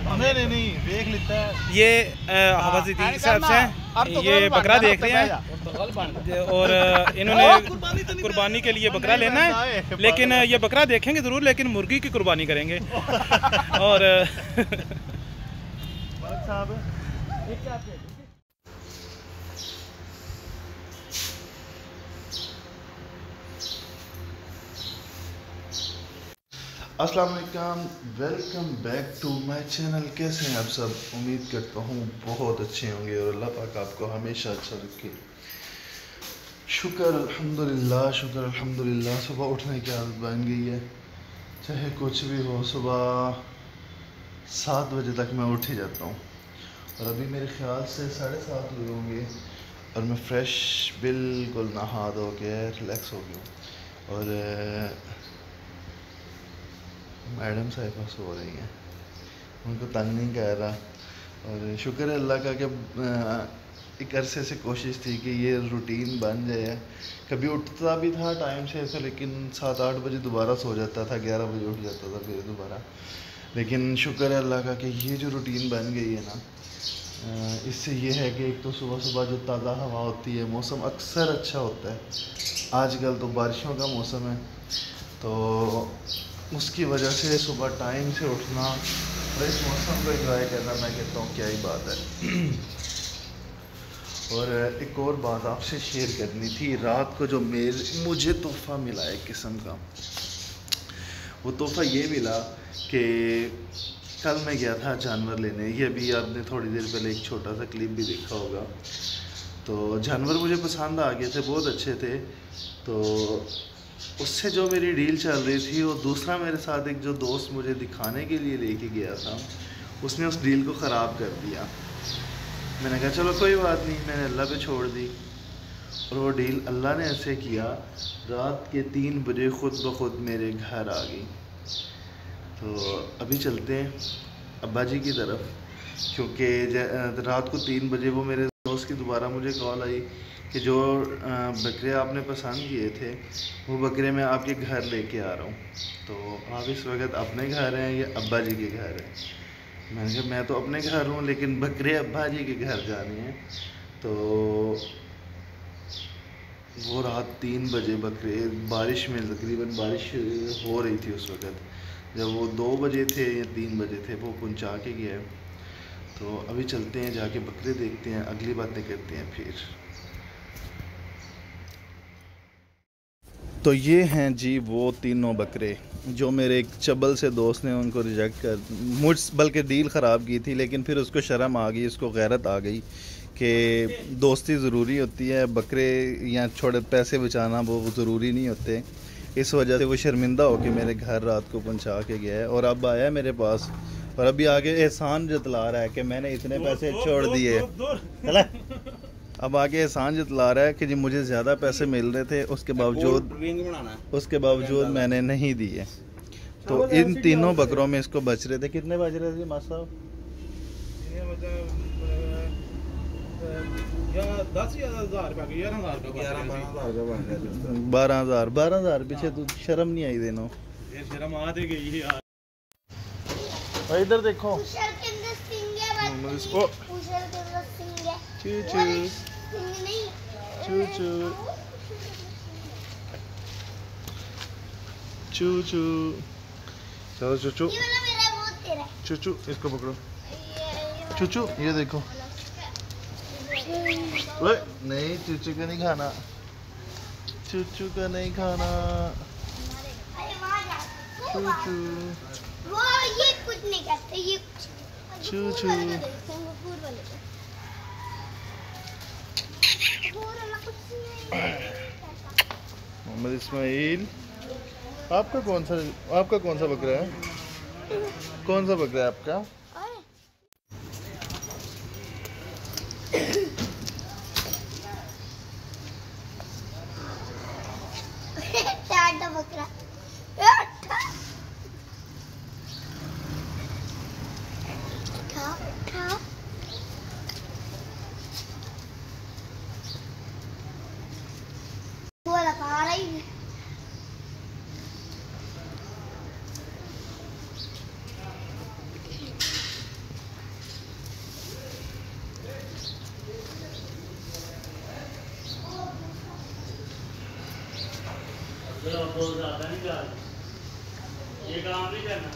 नहीं देख लेता है। ये हवाज़ुद्दीन साहब से ये बकरा देख रहे हैं और इन्होंने कुर्बानी के लिए बकरा लेना है, लेकिन ये बकरा देखेंगे ज़रूर, लेकिन मुर्गी की कुर्बानी करेंगे। और अस्सलाम वालेकुम, welcome back to my channel. कैसे हैं आप सब? उम्मीद करता हूँ बहुत अच्छे होंगे और अल्लाह पाक आपको हमेशा अच्छा रखे। शुक्र अल्हम्दुलिल्लाह, शुक्र अल्हम्दुलिल्लाह। सुबह उठने की आदत बन गई है, चाहे कुछ भी हो। सुबह 7 बजे तक मैं उठ ही जाता हूँ और अभी मेरे ख्याल से 7:30 हुए होंगे और मैं फ़्रेश बिल्कुल नहा धो के रिलैक्स हो गया और मैडम साहिबा सो रही हैं, उनको तंग नहीं कर रहा। और शुक्र है अल्लाह का कि एक अरसे से कोशिश थी कि ये रूटीन बन जाए। कभी उठता भी था टाइम से ऐसे, लेकिन 7-8 बजे दोबारा सो जाता था, 11 बजे उठ जाता था फिर दोबारा। लेकिन शुक्र है अल्लाह का कि ये जो रूटीन बन गई है ना, इससे ये है कि एक तो सुबह सुबह जो ताज़ा हवा होती है, मौसम अक्सर अच्छा होता है। आजकल तो बारिशों का मौसम है, तो उसकी वजह से सुबह टाइम से उठना और इस मौसम को एंजॉय करना, मैं कहता हूँ क्या ही बात है। और एक और बात आपसे शेयर करनी थी। रात को जो मुझे तोहफ़ा मिला एक किस्म का, वो तोहफ़ा ये मिला कि कल मैं गया था जानवर लेने। ये अभी आपने थोड़ी देर पहले एक छोटा सा क्लिप भी देखा होगा। तो जानवर मुझे पसंद आ गए थे, बहुत अच्छे थे। तो उससे जो मेरी डील चल रही थी, वो दूसरा मेरे साथ एक जो दोस्त मुझे दिखाने के लिए लेके गया था, उसने उस डील को ख़राब कर दिया। मैंने कहा चलो कोई बात नहीं, मैंने अल्लाह पे छोड़ दी। और वो डील अल्लाह ने ऐसे किया, रात के 3 बजे ख़ुद ब खुद मेरे घर आ गई। तो अभी चलते हैं अब्बा जी की तरफ, क्योंकि रात को 3 बजे वो मेरे दोस्त की दोबारा मुझे कॉल आई कि जो बकरे आपने पसंद किए थे, वो बकरे मैं आपके घर लेके आ रहा हूँ। तो आप इस वक्त अपने घर हैं या अब्बा जी के घर हैं? मैंने कहा मैं तो अपने घर हूँ, लेकिन बकरे अब्बा जी के घर जाने हैं। तो वो रात 3 बजे बकरे, बारिश में, तकरीबन बारिश हो रही थी उस वक़्त, जब वो 2 बजे थे या 3 बजे थे, वो पहुँचा के गया। तो अभी चलते हैं, जाके बकरे देखते हैं, अगली बातें करते हैं फिर। तो ये हैं जी वो तीनों बकरे जो मेरे एक चबल से दोस्त ने उनको रिजेक्ट कर, मुझ बल्कि डील ख़राब की थी, लेकिन फिर उसको शर्म आ गई, उसको गैरत आ गई कि दोस्ती ज़रूरी होती है, बकरे या छोटे पैसे बचाना वो ज़रूरी नहीं होते। इस वजह से वो शर्मिंदा होकर मेरे घर रात को पहुंचा के गया है और अब आया मेरे पास और अभी आगे एहसान जतला रहा है कि मैंने इतने पैसे छोड़ दिए। अब आगे एहसान जतला रहा है कि जी मुझे ज़्यादा पैसे मिल रहे थे, उसके बावजूद मैंने नहीं दिए। तो इन तीनों बकरों में इसको बच रहे थे। कितने बच रहे थे मास्टर साहब? 12,000 पीछे तो शर्म नहीं आई देनो, शर्म आ दे गई यार। इधर देखो, चूचू, चलो चूचू, चूचू इसको पकड़ो। चूचू ये देखो, नहीं चूचू का नहीं खाना, चूचू का नहीं खाना। चूचू वो ये कुछ नहीं करते, ये चूचू। मोहम्मद इस्माइल, आपका कौन सा बकरा है? कौन सा बकरा है आपका? बकरा ये काम नहीं करना।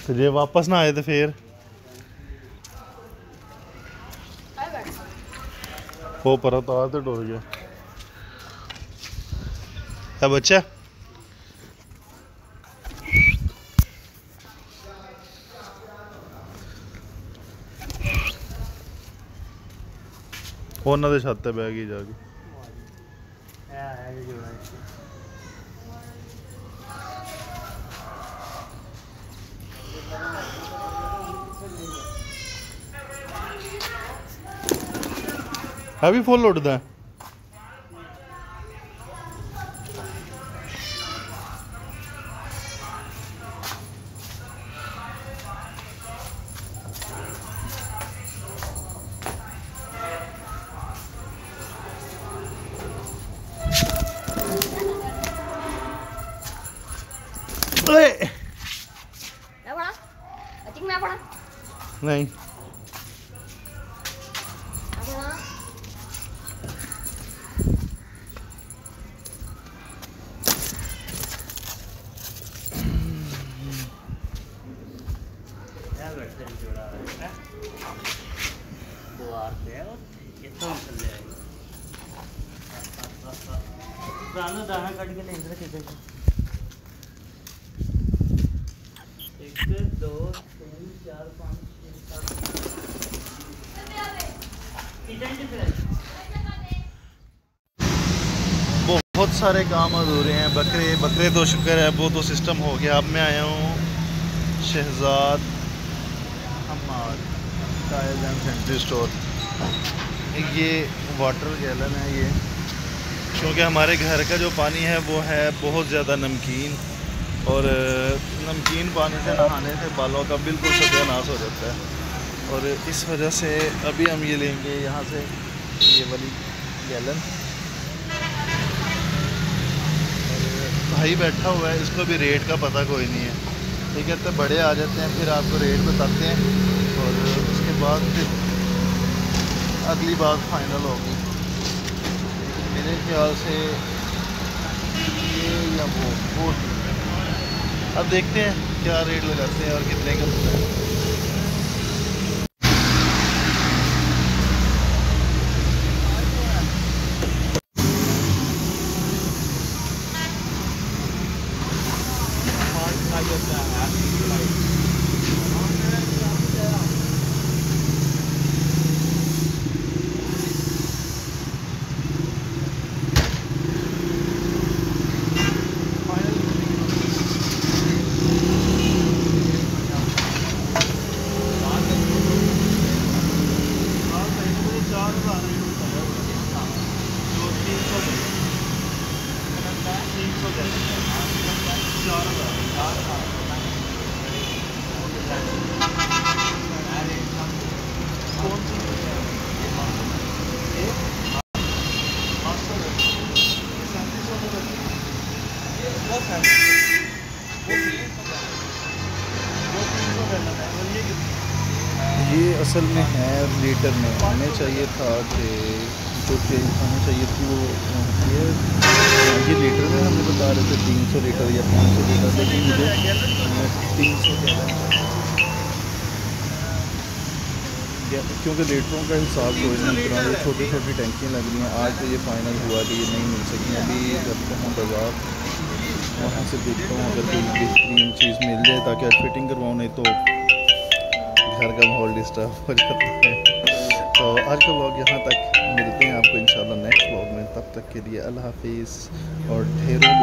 तो जे वापस ना आए तो फिर वो पर तार तो डर गया है बच्चा। उन्होंने छत पे बह गई जाके। है भी फुल उड़ता है। नहीं दाना कट के लेंगे किधर 1 2 3 4 5 बहुत सारे काम अधूरे हैं। बकरे तो शुक्र है वो तो सिस्टम हो गया। अब मैं आया हूँ Shahzad Hamad tyres and century store. ये वाटर गैलन है ये, क्योंकि हमारे घर का जो पानी है वो है बहुत ज़्यादा नमकीन, और नमकीन पानी से नहाने से बालों का बिल्कुल सत्यानाश हो जाता है। और इस वजह से अभी हम ये लेंगे यहाँ से ये वाली गैलन। भाई बैठा हुआ है, इसको भी रेट का पता कोई नहीं है। ये कहते हैं बड़े आ जाते हैं फिर आपको रेट बताते हैं, और उसके बाद फिर अगली बात फाइनल होगी। मेरे ख्याल से ये या वो अब देखते हैं क्या रेट लगाते हैं और कितने का होता है। असल में है लीटर में। हमें चाहिए था कि जो चेंज हमें चाहिए थी वो ये लीटर में हमें बता रहे थे 300 लीटर या 500 लीटर, लेकिन मुझे 300 क्योंकि लीटरों का हिसाब तो इस तरह ये छोटी छोटी टैंकियाँ लग रही हैं। आज तो ये फाइनल हुआ कि ये नहीं मिल सकी। अभी जब हम बाज़ार वहाँ से देखता हूँ अगर कोई बेहतरीन चीज़ मिल जाए ताकि आज फिटिंग करवाऊँ, नहीं तो घर का माहौल डिस्टर्ब हो जाता है। तो आज का व्लॉग यहाँ तक, मिलते हैं आपको इंशाल्लाह नेक्स्ट व्लॉग में। तब तक के लिए अल्लाह हाफिज़ और ढेरों